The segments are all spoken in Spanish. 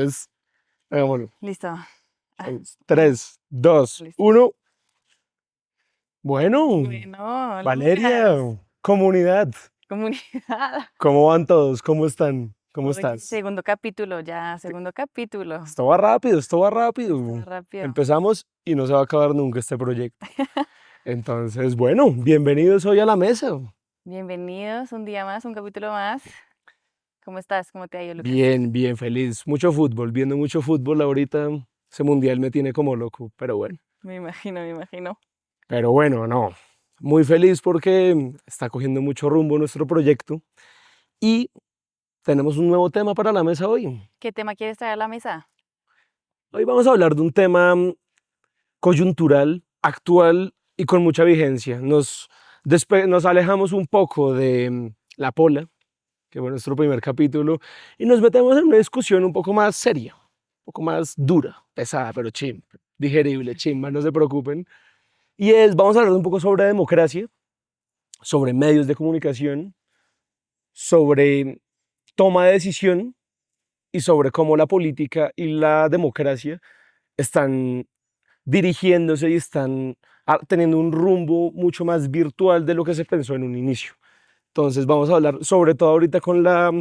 Entonces, hagámoslo. Listo. Ah, 3, 2, listo. 1. Bueno, Bueno, Valeria, Lucas, comunidad, comunidad. ¿cómo van todos? ¿Cómo están? ¿Cómo Oye, estás? segundo capítulo ya, segundo capítulo. Esto va rápido, esto va Está rápido. rápido. Empezamos y no se va a acabar nunca este proyecto. Entonces, bueno, bienvenidos hoy a la mesa. Bienvenidos un día más, un capítulo más. ¿Cómo estás? ¿Cómo te ha ido, Lucas? Bien, bien, feliz. Mucho fútbol, viendo mucho fútbol ahorita. Ese mundial me tiene como loco, pero bueno. Me imagino, me imagino. Pero bueno, no. Muy feliz porque está cogiendo mucho rumbo nuestro proyecto y tenemos un nuevo tema para la mesa hoy. ¿Qué tema quieres traer a la mesa? Hoy vamos a hablar de un tema coyuntural, actual y con mucha vigencia. Nos alejamos un poco de la pola, que fue nuestro primer capítulo, y nos metemos en una discusión un poco más seria, un poco más dura, pesada, pero chimba, digerible, chimba, no se preocupen. Vamos a hablar un poco sobre democracia, sobre medios de comunicación, sobre toma de decisión y sobre cómo la política y la democracia están dirigiéndose y están teniendo un rumbo mucho más virtual de lo que se pensó en un inicio. Entonces vamos a hablar sobre todo ahorita con la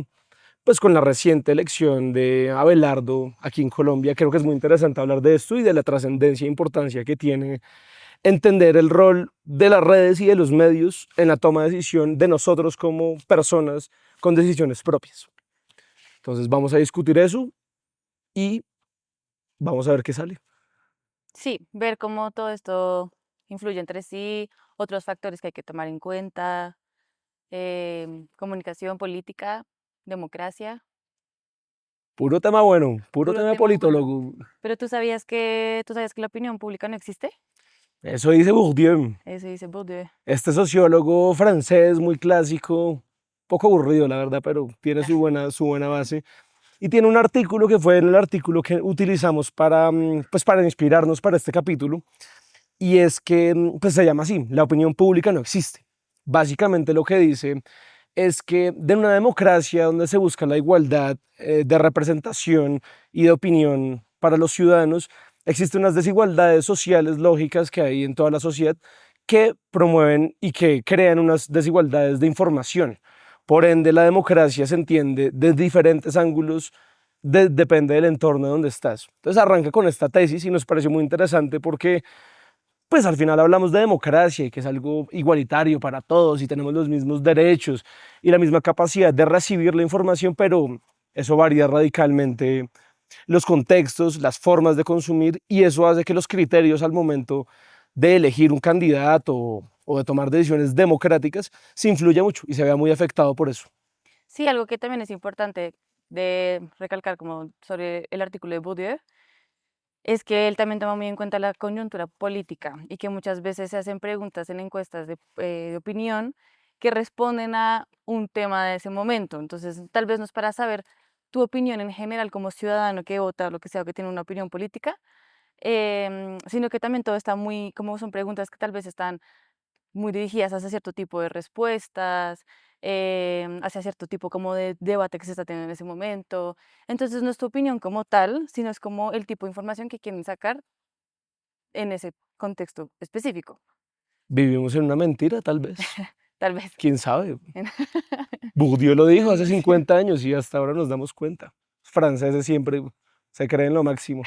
reciente elección de Abelardo aquí en Colombia. Creo que es muy interesante hablar de esto y de la trascendencia e importancia que tiene entender el rol de las redes y de los medios en la toma de decisión de nosotros como personas con decisiones propias. Entonces vamos a discutir eso y vamos a ver qué sale. Sí, ver cómo todo esto influye entre sí, otros factores que hay que tomar en cuenta, comunicación, política, democracia. Puro tema bueno, puro Puro tema de tema bueno. politólogo. Pero tú sabías que la opinión pública no existe. Eso dice Bourdieu, Eso dice Bourdieu. este sociólogo francés muy clásico, poco aburrido la verdad, pero tiene su buena base. Y tiene un artículo que fue el artículo que utilizamos pues para inspirarnos para este capítulo. Y es que pues se llama así, la opinión pública no existe. Básicamente lo que dice es que de una democracia donde se busca la igualdad de representación y de opinión para los ciudadanos, existen unas desigualdades sociales lógicas que hay en toda la sociedad que promueven y que crean unas desigualdades de información. Por ende, la democracia se entiende de diferentes ángulos, depende del entorno donde estás. Entonces arranca con esta tesis y nos pareció muy interesante porque pues al final hablamos de democracia y que es algo igualitario para todos y tenemos los mismos derechos y la misma capacidad de recibir la información, pero eso varía radicalmente los contextos, las formas de consumir y eso hace que los criterios al momento de elegir un candidato o de tomar decisiones democráticas se influya mucho y se vea muy afectado por eso. Sí, algo que también es importante de recalcar como sobre el artículo de Bourdieu es que él también toma muy en cuenta la coyuntura política y que muchas veces se hacen preguntas en encuestas de opinión que responden a un tema de ese momento. Entonces, tal vez no es para saber tu opinión en general como ciudadano que vota o lo que sea, o que tiene una opinión política, sino que también todo está muy, como son preguntas que tal vez están muy dirigidas hacia cierto tipo de respuestas, hacia cierto tipo como de debate que se está teniendo en ese momento. Entonces, no es tu opinión como tal, sino es como el tipo de información que quieren sacar en ese contexto específico, Vivimos en una mentira, tal vez. tal vez. ¿Quién sabe? En Bourdieu lo dijo hace en 50 años y hasta ahora nos damos cuenta. Los franceses siempre se creen lo máximo.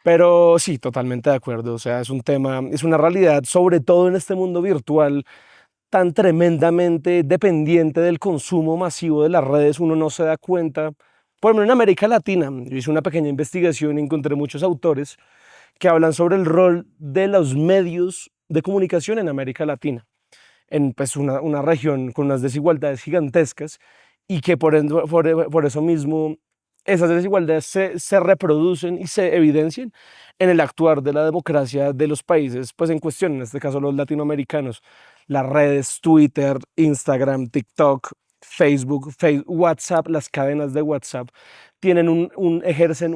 Pero sí, totalmente de acuerdo. O sea, es un tema, es una realidad, sobre todo en este mundo virtual tan tremendamente dependiente del consumo masivo de las redes, uno no se da cuenta. Por ejemplo, en América Latina, yo hice una pequeña investigación y encontré muchos autores que hablan sobre el rol de los medios de comunicación en América Latina, en pues, una región con unas desigualdades gigantescas y que por eso mismo esas desigualdades se reproducen y se evidencian en el actuar de la democracia de los países pues en cuestión, en este caso los latinoamericanos. Las redes, Twitter, Instagram, TikTok, Facebook, WhatsApp, las cadenas de WhatsApp tienen ejercen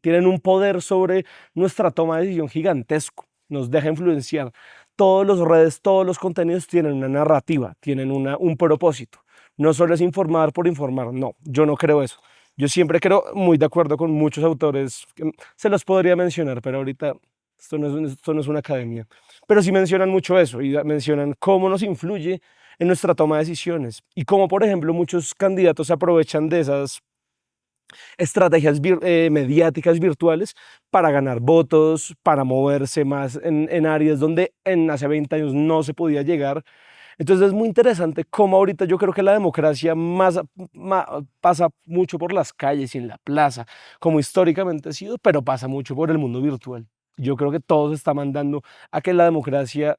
tienen un poder sobre nuestra toma de decisión gigantesco, nos deja influenciar. Todas las redes, todos los contenidos tienen una narrativa, tienen un propósito. no solo es informar por informar, no, yo no creo eso. Yo siempre creo, muy de acuerdo con muchos autores, que se los podría mencionar, pero ahorita esto no es una academia, pero sí mencionan mucho eso y mencionan cómo nos influye en nuestra toma de decisiones y cómo, por ejemplo, muchos candidatos se aprovechan de esas estrategias mediáticas virtuales para ganar votos, para moverse más en áreas donde hace 20 años no se podía llegar. Entonces es muy interesante cómo ahorita yo creo que la democracia pasa mucho por las calles y en la plaza, como históricamente ha sido, pero pasa mucho por el mundo virtual. Yo creo que todo se está mandando a que la democracia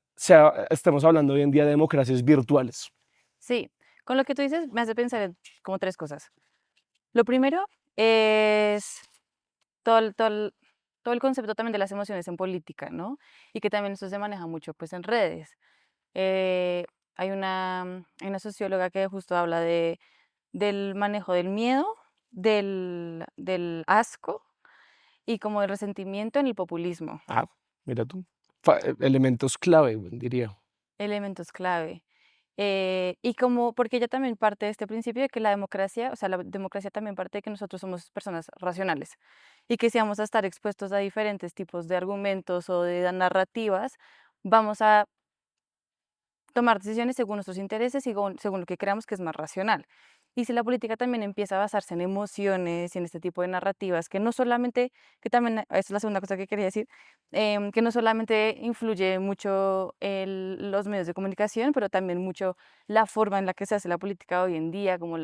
estemos hablando hoy en día de democracias virtuales. Sí, con lo que tú dices me hace pensar en como tres cosas. Lo primero es todo el concepto también de las emociones en política, ¿no? Y que también eso se maneja mucho pues en redes. Eh, hay una socióloga que justo habla del manejo del miedo, del asco y como el resentimiento en el populismo, Ah, mira tú. Elementos clave, diría. elementos clave. Y como, porque ella también parte de este principio de que la democracia, o sea, la democracia también parte de que nosotros somos personas racionales y que si vamos a estar expuestos a diferentes tipos de argumentos o de narrativas, vamos a tomar decisiones según nuestros intereses y según lo que creamos que es más racional. Y si la política también empieza a basarse en emociones y en este tipo de narrativas, que no solamente, que también, esa es la segunda cosa que quería decir, que no solamente influye mucho los medios de comunicación, pero también mucho la forma en la que se hace la política hoy en día, como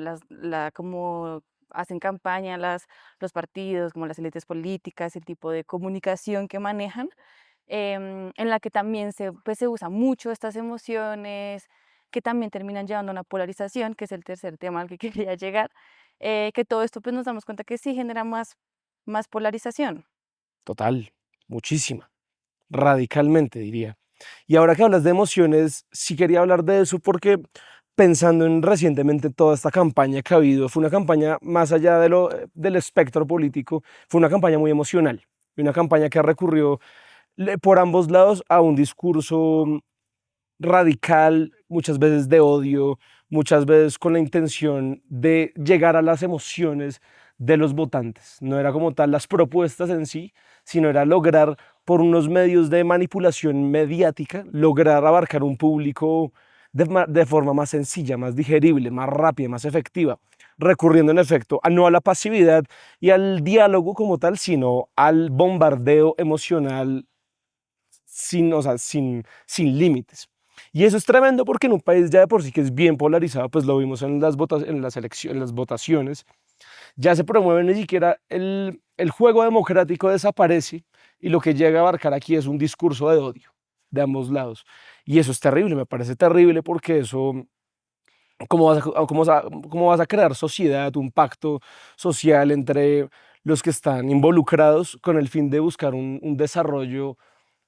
como hacen campaña los partidos, como las élites políticas, el tipo de comunicación que manejan, en la que también pues, se usa mucho estas emociones, que también terminan llevando a una polarización, que es el tercer tema al que quería llegar, que todo esto pues nos damos cuenta que sí genera más polarización. Total, muchísima. Radicalmente, diría. Y ahora que hablas de emociones, sí quería hablar de eso porque pensando en recientemente toda esta campaña que ha habido, fue una campaña más allá del espectro político, fue una campaña muy emocional, una campaña que recurrió por ambos lados a un discurso radical, muchas veces de odio, muchas veces con la intención de llegar a las emociones de los votantes. No era como tal las propuestas en sí, sino era lograr por unos medios de manipulación mediática, lograr abarcar un público de forma más sencilla, más digerible, más rápida, más efectiva, recurriendo en efecto no a la pasividad y al diálogo como tal, sino al bombardeo emocional o sea, sin límites. Y eso es tremendo porque en un país ya de por sí que es bien polarizado, pues lo vimos en en las votaciones, ya se promueve ni siquiera el juego democrático desaparece y lo que llega a abarcar aquí es un discurso de odio de ambos lados. Y eso es terrible, me parece terrible porque eso, cómo vas a crear sociedad, un pacto social entre los que están involucrados con el fin de buscar un desarrollo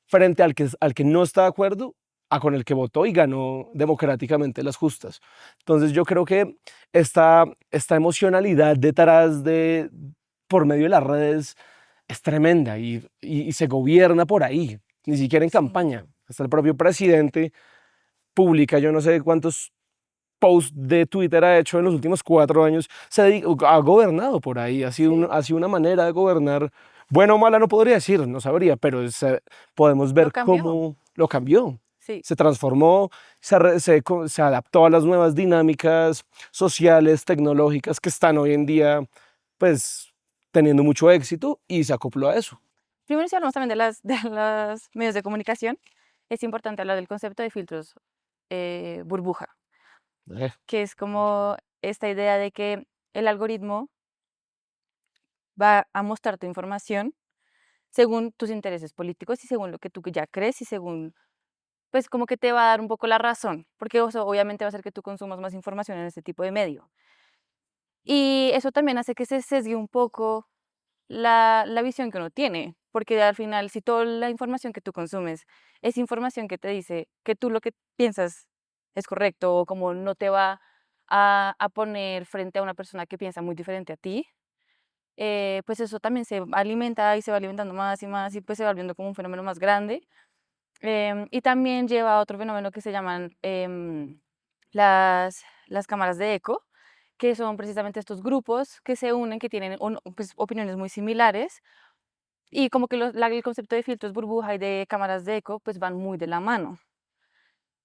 frente al que no está de acuerdo a con el que votó y ganó democráticamente las justas. Entonces yo creo que esta emocionalidad detrás por medio de las redes es tremenda y se gobierna por ahí, ni siquiera en Sí. campaña. Hasta el propio presidente publica, yo no sé cuántos posts de Twitter ha hecho en los últimos 4 años, ha gobernado por ahí, Sí, ha sido una manera de gobernar, buena o mala no podría decir, no sabría, pero podemos lo ver cambió. cómo lo cambió, Sí, se transformó, se adaptó a las nuevas dinámicas sociales, tecnológicas que están hoy en día, pues, teniendo mucho éxito y se acopló a eso. primero si hablamos también de los medios de comunicación, es importante hablar del concepto de filtros burbuja, Eh, que es como esta idea de que el algoritmo va a mostrarte información según tus intereses políticos y según lo que tú ya crees y según, pues como que te va a dar un poco la razón, porque eso obviamente va a hacer que tú consumas más información en este tipo de medio. Y eso también hace que se sesgue un poco la visión que uno tiene, porque al final, si toda la información que tú consumes es información que te dice que tú lo que piensas es correcto o como no te va a poner frente a una persona que piensa muy diferente a ti, pues eso también se alimenta y se va alimentando más y más y pues se va volviendo como un fenómeno más grande. Y también lleva a otro fenómeno que se llaman las las cámaras de eco, que son precisamente estos grupos que se unen, que tienen pues, opiniones muy similares, y como que el concepto de filtros burbuja y de cámaras de eco pues van muy de la mano.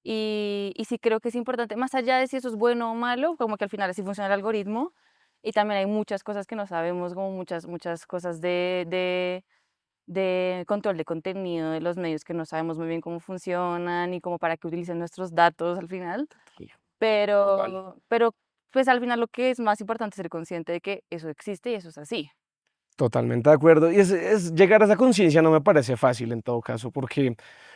Y sí creo que es importante, más allá de si eso es bueno o malo, como que al final así funciona el algoritmo, y también hay muchas cosas que no sabemos, como muchas cosas de control de contenido de los medios que no sabemos muy bien cómo funcionan y como para qué utilizan nuestros datos al final. Total. Pero pues al final lo que es más importante es ser consciente de que eso existe y eso es así. Totalmente de acuerdo. Y llegar a esa conciencia no me parece fácil en todo caso, porque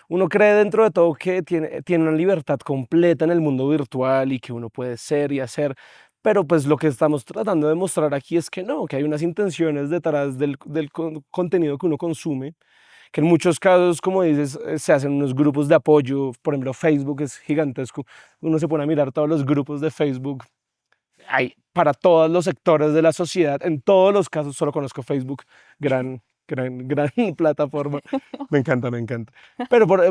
uno cree dentro de todo que tiene una libertad completa en el mundo virtual y que uno puede ser y hacer, pero pues lo que estamos tratando de mostrar aquí es que no, que hay unas intenciones detrás del contenido que uno consume, que en muchos casos, como dices, se hacen unos grupos de apoyo. Por ejemplo, Facebook es gigantesco. Uno se pone a mirar todos los grupos de Facebook, hay para todos los sectores de la sociedad. En todos los casos, solo conozco Facebook, gran plataforma. Me encanta, me encanta.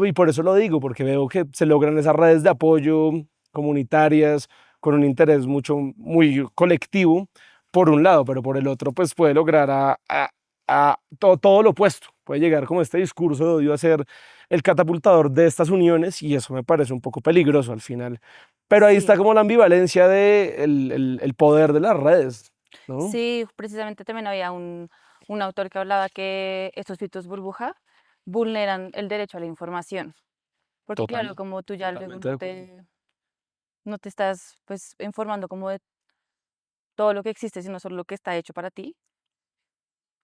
Y por eso lo digo, porque veo que se logran esas redes de apoyo comunitarias con un interés muy colectivo, por un lado, pero por el otro, pues puede lograr a todo lo opuesto. Puede llegar como este discurso de odio a ser el catapultador de estas uniones, y eso me parece un poco peligroso al final. Pero ahí está Sí, como la ambivalencia de el poder de las redes, ¿no? sí, precisamente también había un autor que hablaba que estos filtros burbuja vulneran el derecho a la información. Porque claro, Total, como tú ya luego totalmente de acuerdo. no te estás pues informando como de todo lo que existe, sino solo lo que está hecho para ti,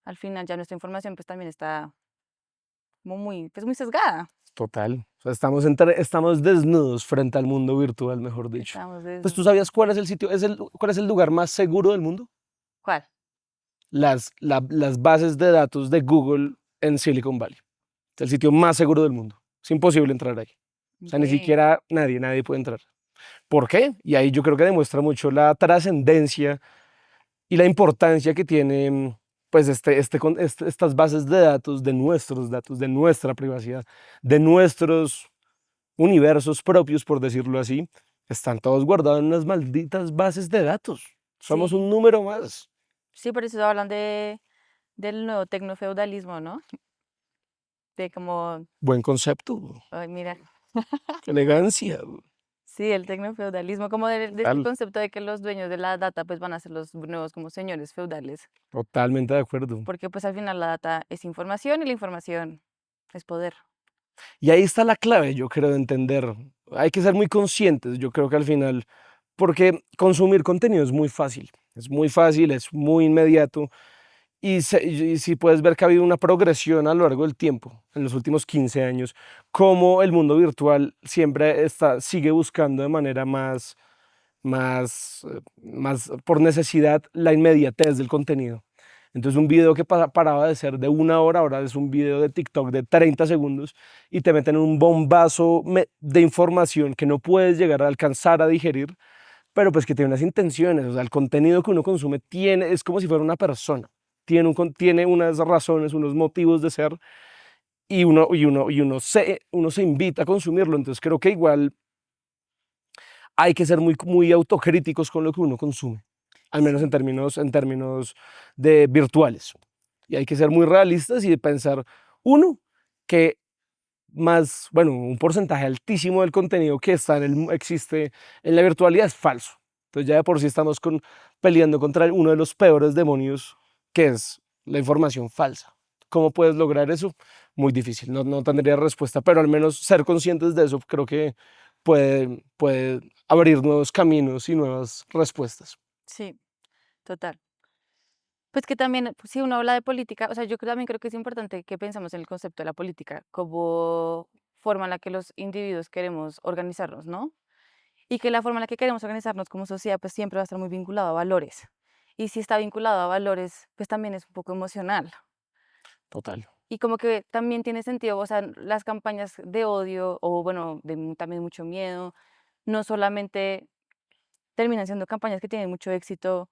al final ya nuestra información pues también está como muy, pues muy sesgada. Total. O sea, estamos desnudos frente al mundo virtual, mejor dicho. Estamos Pues tú desde... sabías cuál es el sitio, cuál es el lugar más seguro del mundo. ¿Cuál? Las bases de datos de Google en Silicon Valley. Es el sitio más seguro del mundo. Es imposible entrar ahí. O sea, ni Ok. siquiera nadie puede entrar. ¿Por qué? Y ahí yo creo que demuestra mucho la trascendencia y la importancia que tienen pues estas bases de datos, de nuestros datos, de nuestra privacidad, de nuestros universos propios, por decirlo así. Están todos guardados en unas malditas bases de datos. Somos un Sí, número más. sí, por eso hablan del nuevo tecnofeudalismo, ¿no? De como, Buen concepto, ay, mira, qué elegancia. sí, el tecnofeudalismo, como de este Total, concepto de que los dueños de la data pues van a ser los nuevos como señores feudales, totalmente de acuerdo. porque pues al final la data es información y la información es poder. Y ahí está la clave, yo creo, de entender. Hay que ser muy conscientes, yo creo que al final, porque consumir contenido es muy fácil, es muy inmediato. Y si puedes ver que ha habido una progresión a lo largo del tiempo, en los últimos 15 años, como el mundo virtual siempre sigue buscando de manera más por necesidad la inmediatez del contenido. Entonces un video que paraba de ser de una hora, ahora es un video de TikTok de 30 segundos y te meten un bombazo de información que no puedes llegar a alcanzar a digerir, pero pues que tiene unas intenciones. O sea, el contenido que uno consume es como si fuera una persona, tiene unas razones, unos motivos de ser, y uno se invita a consumirlo. Entonces creo que igual hay que ser muy autocríticos con lo que uno consume, al menos en Sí, términos de virtuales. Y hay que ser muy realistas y pensar, uno, que bueno, un porcentaje altísimo del contenido que existe en la virtualidad es falso. Entonces ya de por sí estamos peleando contra uno de los peores demonios, que es la información falsa. ¿Cómo puedes lograr eso? Muy difícil, no tendría respuesta, pero al menos ser conscientes de eso creo que puede abrir nuevos caminos y nuevas respuestas. sí, total. Pues que también, pues, si uno habla de política, o sea, también creo que es importante que pensemos en el concepto de la política como forma en la que los individuos queremos organizarnos, ¿no? Y que la forma en la que queremos organizarnos como sociedad, pues siempre va a estar muy vinculado a valores. Y si está vinculado a valores, pues también es un poco emocional. Total. Y como que también tiene sentido, o sea, las campañas de odio o bueno, también mucho miedo, no solamente terminan siendo campañas que tienen mucho éxito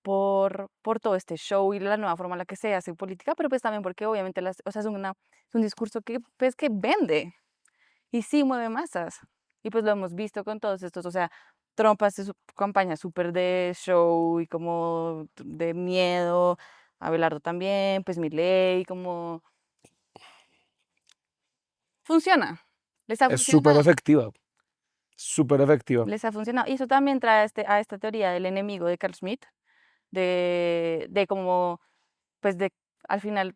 por todo este show y la nueva forma en la que se hace política, pero pues también porque obviamente o sea, es un discurso que, pues, que vende y sí mueve masas. Y pues lo hemos visto con todos estos, o sea, Trump hace su campaña súper de show y como de miedo, Abelardo también, pues Milei, como funciona, les ha Es súper funcionado, efectiva, súper efectiva. les ha funcionado. Y eso también trae a esta teoría del enemigo de Carl Schmitt, de como, pues de al final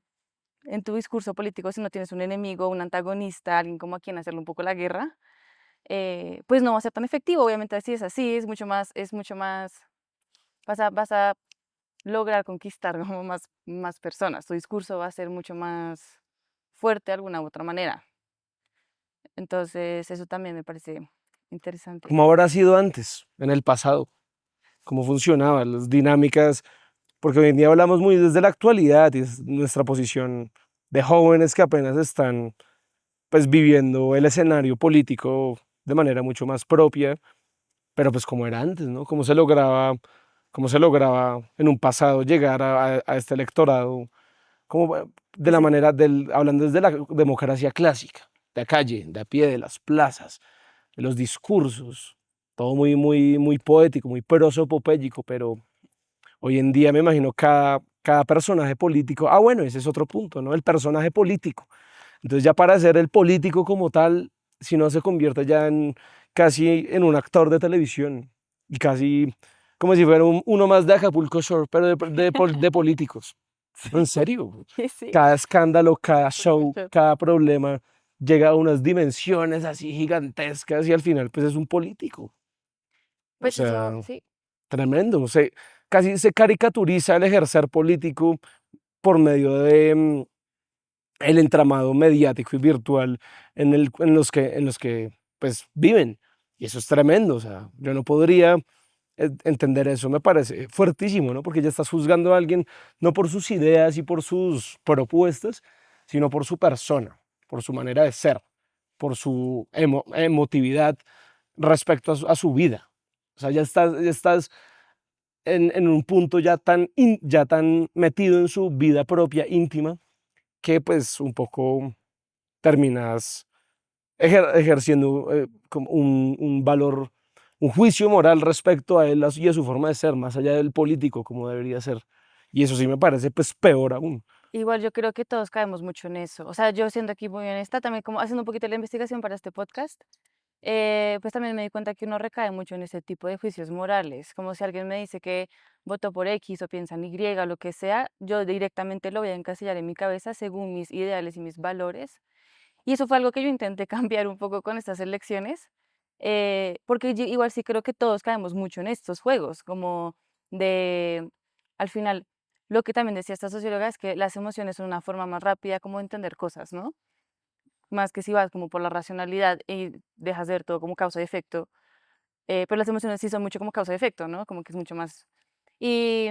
en tu discurso político, si no tienes un enemigo, un antagonista, alguien como a quien hacerle un poco la guerra, pues no va a ser tan efectivo. Obviamente así es así, es mucho más, vas a lograr conquistar como más personas. Tu discurso va a ser mucho más fuerte de alguna u otra manera. Entonces, eso también me parece interesante. ¿Cómo habrá sido antes, en el pasado? ¿Cómo funcionaban las dinámicas? Porque hoy en día hablamos muy desde la actualidad y es nuestra posición de jóvenes que apenas están pues viviendo el escenario político de manera mucho más propia, pero pues como era antes, ¿no? Cómo se lograba en un pasado llegar a este electorado, como de la Ese- manera hablando desde la democracia clásica, de la calle, de a pie, de las plazas, de los discursos, todo muy poético, muy prosopopéyico, pero hoy en día me imagino cada personaje político, bueno, ese es otro punto, ¿no? El personaje político. Entonces ya para ser el político como tal, si no se convierte ya en casi en un actor de televisión y casi como si fuera uno más de Acapulco Shore, pero de políticos. En serio, Sí, sí, cada escándalo, cada Acapulco show, Shore. cada problema llega a unas dimensiones así gigantescas y al final pues es un político. O Pues eso, sea, sí, tremendo. Casi se caricaturiza el ejercer político por medio de el entramado mediático y virtual en los que pues viven. Y eso es tremendo. O sea, yo no podría entender eso, me parece fuertísimo, ¿no? Porque ya estás juzgando a alguien no por sus ideas y por sus propuestas, sino por su persona, por su manera de ser, por su emotividad respecto a su vida. O sea, ya estás en un punto ya tan metido en su vida propia, íntima, que pues un poco terminas ejerciendo como un valor, un juicio moral respecto a él y a su forma de ser, más allá del político como debería ser. Y eso sí me parece pues peor aún. igual yo creo que todos caemos mucho en eso. O sea, yo siendo aquí muy honesta, también como haciendo un poquito de la investigación para este podcast, pues también me di cuenta que uno recae mucho en ese tipo de juicios morales. Como si alguien me dice que votó por X o piensa en Y o lo que sea, yo directamente lo voy a encasillar en mi cabeza según mis ideales y mis valores. Y eso fue algo que yo intenté cambiar un poco con estas elecciones, porque yo igual sí creo que todos caemos mucho en estos juegos, como de, al final, lo que también decía esta socióloga es que las emociones son una forma más rápida como de entender cosas, ¿no? Más que si vas como por la racionalidad y dejas de ver todo como causa y efecto, pero las emociones sí son mucho como causa y efecto, ¿no? Como que es mucho más... y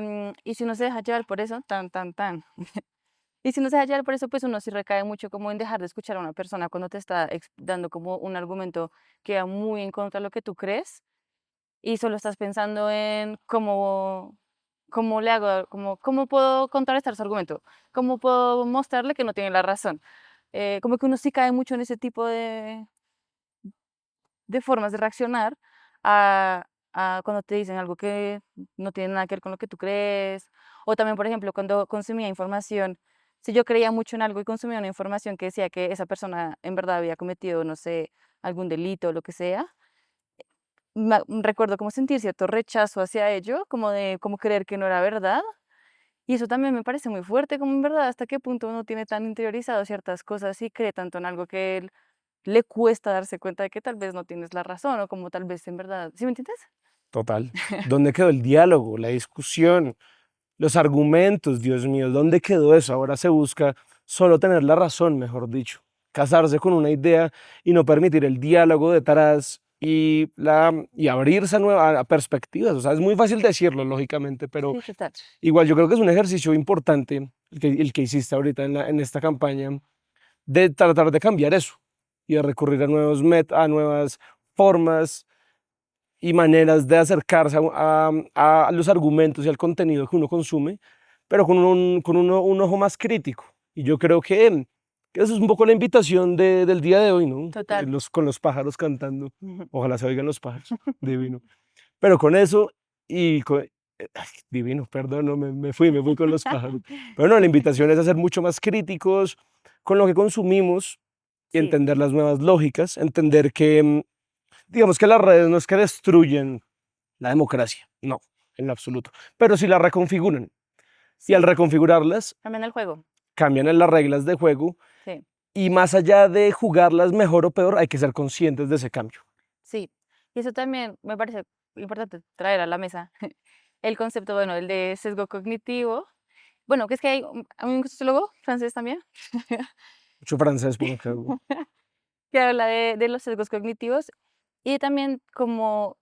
si uno se deja llevar por eso, tan. Y si no se deja llevar por eso, pues uno sí recae mucho como en dejar de escuchar a una persona cuando te está dando como un argumento que va muy en contra de lo que tú crees y solo estás pensando en cómo le hago, cómo puedo contrarrestar su argumento, cómo puedo mostrarle que no tiene la razón. Como que uno sí cae mucho en ese tipo de formas de reaccionar a cuando te dicen algo que no tiene nada que ver con lo que tú crees. O también, por ejemplo, cuando consumía información, si yo creía mucho en algo y consumía una información que decía que esa persona en verdad había cometido, no sé, algún delito o lo que sea, recuerdo como sentir cierto rechazo hacia ello, como de como creer que no era verdad. Y eso también me parece muy fuerte, como en verdad hasta qué punto uno tiene tan interiorizado ciertas cosas y cree tanto en algo que le cuesta darse cuenta de que tal vez no tienes la razón o como tal vez en verdad, ¿sí me entiendes? Total. ¿Dónde quedó el diálogo, la discusión, los argumentos? Dios mío, ¿dónde quedó eso? Ahora se busca solo tener la razón, mejor dicho, casarse con una idea y no permitir el diálogo detrás y abrirse a perspectivas. O sea, es muy fácil decirlo, lógicamente, pero Sí, total. igual yo creo que es un ejercicio importante el que hiciste ahorita en esta campaña de tratar de cambiar eso y de recurrir a a nuevas formas y maneras de acercarse a los argumentos y al contenido que uno consume, pero con un ojo más crítico. Y yo creo que eso es un poco la invitación del día de hoy, ¿no? Total. Con los pájaros cantando. Ojalá se oigan los pájaros. Divino. pero con eso y ay, divino, perdón, no, me fui con los pájaros. Pero no, la invitación es a ser mucho más críticos con lo que consumimos y Sí, entender las nuevas lógicas, entender que, digamos que las redes no es que destruyen la democracia, no, en lo absoluto, pero sí la reconfiguran. Y al sí, reconfigurarlas, también el juego. cambian en las reglas de juego Sí, y más allá de jugarlas mejor o peor, hay que ser conscientes de ese cambio. sí. Y eso también me parece importante traer a la mesa el concepto, bueno, el de sesgo cognitivo. Bueno, que es que hay hay un sociólogo francés también Mucho francés por acá. que habla de los sesgos cognitivos y también como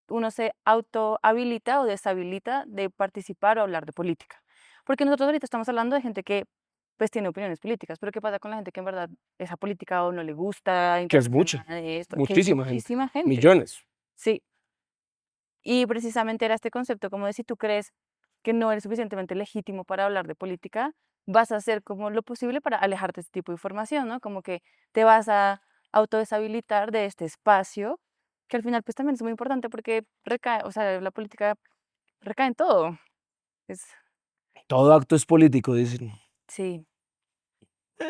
uno se autohabilita o deshabilita de participar o hablar de política. Porque nosotros ahorita estamos hablando de gente que pues tiene opiniones políticas, pero ¿qué pasa con la gente que en verdad esa política o no le gusta Que es interesarse en mucha, nada de esto? Que es muchísima gente, muchísima gente. millones. Sí, y precisamente era este concepto como de si tú crees que no eres suficientemente legítimo para hablar de política, vas a hacer como lo posible para alejarte de este tipo de información, ¿no? Como que te vas a autodeshabilitar de este espacio, que al final pues también es muy importante porque recae, o sea, la política recae en todo. Es, Todo acto es político, dicen. sí.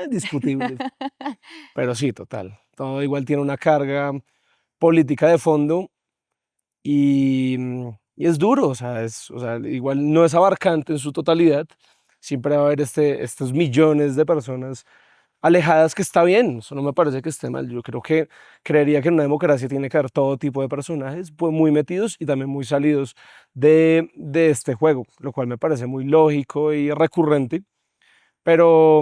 Discutible, pero sí, total. Todo igual tiene una carga política de fondo y es duro, o sea, igual no es abarcante en su totalidad. Siempre va a haber estos millones de personas alejadas que está bien, eso no me parece que esté mal. Yo creo que creería que en una democracia tiene que haber todo tipo de personajes, pues muy metidos y también muy salidos de este juego, lo cual me parece muy lógico y recurrente, pero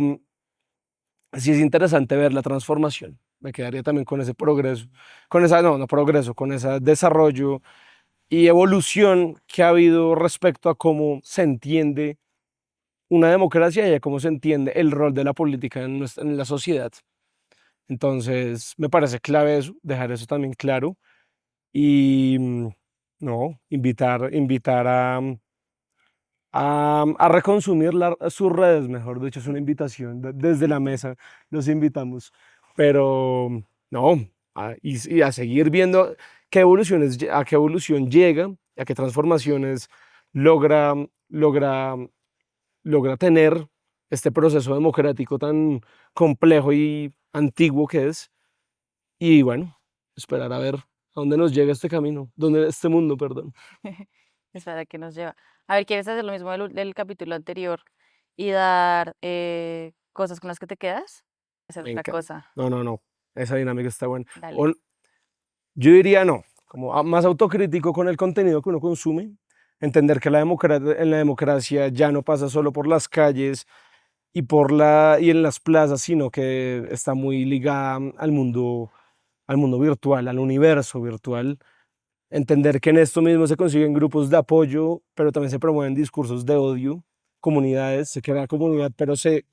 sí es interesante ver la transformación. Me quedaría también con ese progreso, con esa, no, no progreso, con ese desarrollo y evolución que ha habido respecto a cómo se entiende una democracia y a cómo se entiende el rol de la política en la sociedad. Entonces, me parece clave eso, dejar eso también claro y no, invitar a reconsumir sus redes, mejor dicho, es una invitación desde la mesa, los invitamos, pero no, y a seguir viendo qué evoluciones, a qué evolución llega, a qué transformaciones logra, logra, logra tener este proceso democrático tan complejo y antiguo que es, y bueno, esperar a ver a dónde nos llega este camino, dónde, este mundo, perdón. Es para que nos lleva. A ver, ¿quieres hacer lo mismo del capítulo anterior y dar cosas con las que te quedas? Hacer Me otra encanta. cosa. No, no, no. Esa dinámica está buena. Dale. O, yo diría no, como más autocrítico con el contenido que uno consume, entender que en la democracia ya no pasa solo por las calles y en las plazas, sino que está muy ligada al mundo virtual, al universo virtual. Entender que en esto mismo se consiguen grupos de apoyo, pero también se promueven discursos de odio, comunidades, se crea comunidad, pero se,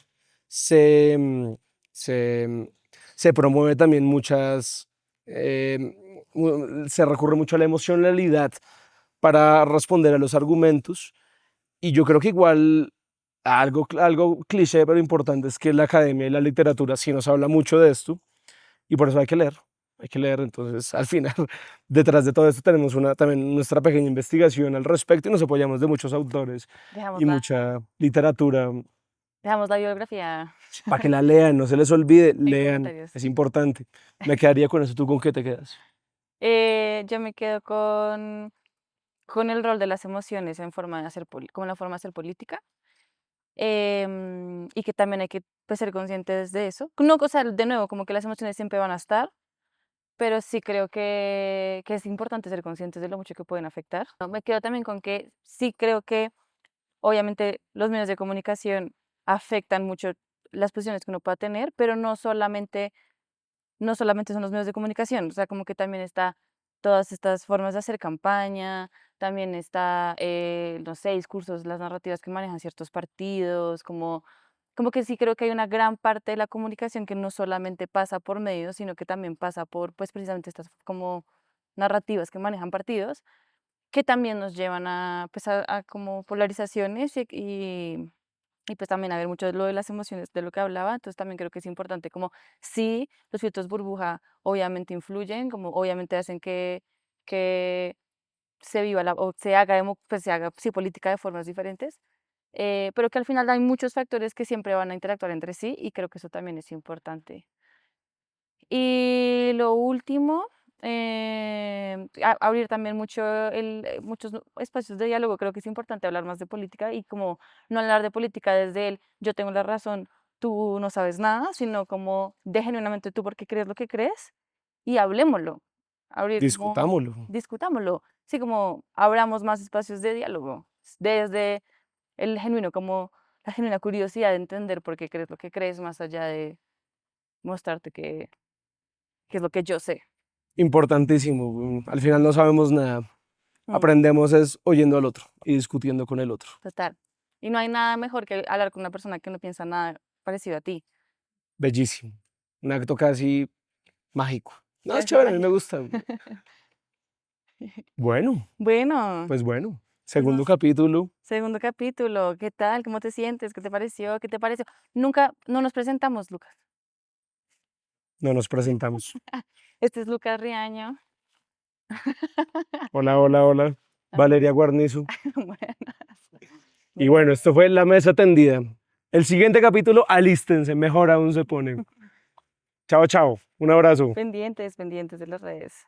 mm, se, mm, se promueve también se recurre mucho a la emocionalidad para responder a los argumentos. Y yo creo que igual algo cliché, pero importante es que la academia y la literatura sí nos habla mucho de esto y por eso hay que leer. Hay que leer, entonces al final, detrás de todo esto tenemos también nuestra pequeña investigación al respecto y nos apoyamos de muchos autores Dejamos y la, mucha literatura dejamos la biografía para que la lean, no se les olvide, en lean, comentarios. es importante. Me quedaría con eso. ¿Tú con qué te quedas? Yo me quedo con el rol de las emociones en forma de hacer, como la forma de hacer política. Y que también hay que pues, ser conscientes de eso. No, o sea, de nuevo, como que las emociones siempre van a estar, pero sí creo que es importante ser conscientes de lo mucho que pueden afectar. No, me quedo también con que sí creo que obviamente los medios de comunicación afectan mucho las posiciones que uno pueda tener, pero no solamente son los medios de comunicación, o sea, como que también está todas estas formas de hacer campaña, también está, no sé, discursos, las narrativas que manejan ciertos partidos, como que sí creo que hay una gran parte de la comunicación que no solamente pasa por medios, sino que también pasa por, pues, precisamente estas como narrativas que manejan partidos, que también nos llevan a, pues, a como polarizaciones y pues también a ver mucho de lo de las emociones de lo que hablaba, entonces también creo que es importante como sí, los filtros burbuja obviamente influyen, como obviamente hacen que se viva o se haga, pues se haga sí, política de formas diferentes, pero que al final hay muchos factores que siempre van a interactuar entre sí y creo que eso también es importante. Y lo último, abrir también muchos espacios de diálogo. Creo que es importante hablar más de política y como no hablar de política desde el yo tengo la razón, tú no sabes nada, sino como de genuinamente tú por qué crees lo que crees y hablemoslo. Abrir como, Discutámoslo. discutámoslo. Sí, como abramos más espacios de diálogo desde el genuino, como la genuina curiosidad de entender por qué crees lo que crees, más allá de mostrarte que es lo que yo sé. Importantísimo. Al final no sabemos nada. Mm, Aprendemos es oyendo al otro y discutiendo con el otro. total. Y no hay nada mejor que hablar con una persona que no piensa nada parecido a ti. Bellísimo. Un acto casi mágico. No, es Casi chévere, a mí me mágico. gusta. Bueno, Bueno, pues bueno. pues Segundo capítulo. segundo capítulo. ¿Qué tal? ¿Cómo te sientes? ¿Qué te pareció? ¿Qué te pareció? Nunca, no nos presentamos, Lucas. No nos presentamos. Este es Lucas Riaño. Hola, hola, hola. Ajá. Valeria Guarnizo. Buenas. Y Bueno, bueno, esto fue La Mesa Tendida. El siguiente capítulo, alístense, mejor aún se pone. Chao, chao. Un abrazo. pendientes, pendientes de las redes.